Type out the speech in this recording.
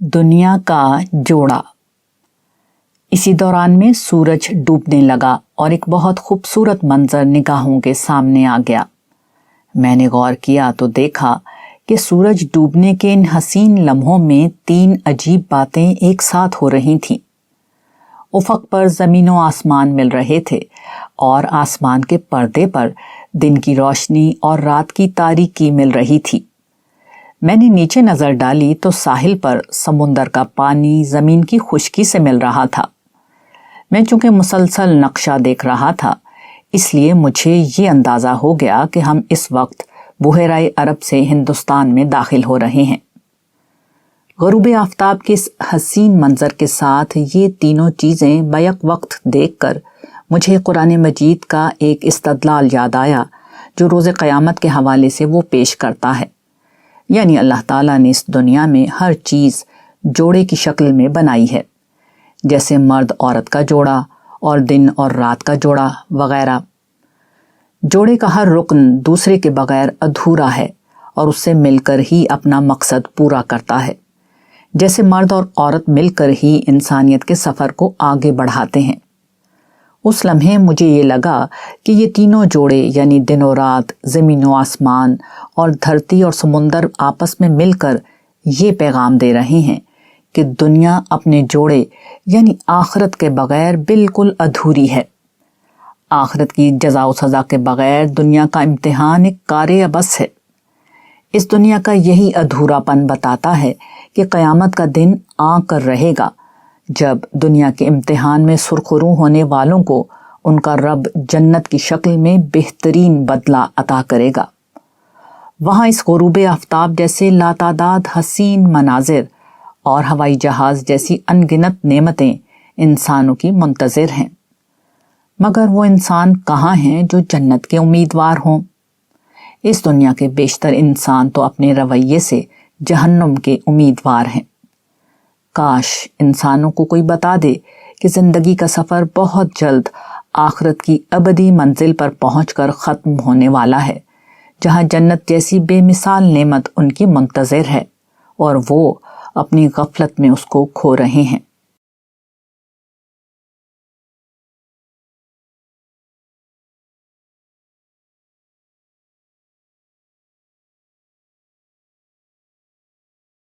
دنیا کا جوڑا۔ اسی دوران میں سورج ڈوبنے لگا اور ایک بہت خوبصورت منظر نگاہوں کے سامنے آ گیا۔ میں نے غور کیا تو دیکھا کہ سورج ڈوبنے کے ان حسین لمحوں میں 3 عجیب باتیں ایک ساتھ ہو رہی تھیں۔ افق پر زمین و آسمان مل رہے تھے اور آسمان کے پردے پر دن کی روشنی اور رات کی تاریکی مل رہی تھی۔ میں نے نیچے نظر ڈالی تو ساحل پر سمندر کا پانی زمین کی خشکی سے مل رہا تھا۔ میں چونکہ مسلسل نقشہ دیکھ رہا تھا، اس لیے مجھے یہ اندازہ ہو گیا کہ ہم اس وقت بحیرہ عرب سے ہندوستان میں داخل ہو رہے ہیں۔ غروب آفتاب کے اس حسین منظر کے ساتھ یہ تینوں چیزیں بیک وقت دیکھ کر مجھے قرآن مجید کا ایک استدلال یاد آیا جو روز قیامت کے حوالے سے وہ پیش کرتا ہے، یعنی اللہ تعالیٰ نے اس دنیا میں ہر چیز جوڑے کی شکل میں بنائی ہے، جیسے مرد عورت کا جوڑا اور دن اور رات کا جوڑا وغیرہ۔ جوڑے کا ہر رکن دوسرے کے بغیر ادھورا ہے اور اس سے مل کر ہی اپنا مقصد پورا کرتا ہے، جیسے مرد اور عورت مل کر ہی انسانیت کے سفر کو آگے بڑھاتے ہیں۔ اس لمحے مجھے یہ لگا کہ یہ تینوں جوڑے یعنی دن و رات، زمین و آسمان اور دھرتی اور سمندر آپس میں مل کر یہ پیغام دے رہے ہیں کہ دنیا اپنے جوڑے یعنی آخرت کے بغیر بالکل ادھوری ہے۔ آخرت کی جزا و سزا کے بغیر دنیا کا امتحان ایک کار عبث ہے۔ اس دنیا کا یہی ادھورا پن بتاتا ہے کہ قیامت کا دن آ کر رہے گا، جب دنیا کے امتحان میں سرخرو ہونے والوں کو ان کا رب جنت کی شکل میں بہترین بدلہ عطا کرے گا۔ وہاں اس غروب آفتاب جیسے لاتعداد حسین مناظر اور ہوائی جہاز جیسی انگنت نعمتیں انسانوں کی منتظر ہیں، مگر وہ انسان کہاں ہیں جو جنت کے امیدوار ہوں؟ اس دنیا کے بیشتر انسان تو اپنے رویے سے جہنم کے امیدوار ہیں۔ کاش انسانوں کو کوئی بتا دے کہ زندگی کا سفر بہت جلد آخرت کی ابدی منزل پر پہنچ کر ختم ہونے والا ہے، جہاں جنت جیسی بے مثال نعمت ان کی منتظر ہے اور وہ اپنی غفلت میں اس کو کھو رہے ہیں۔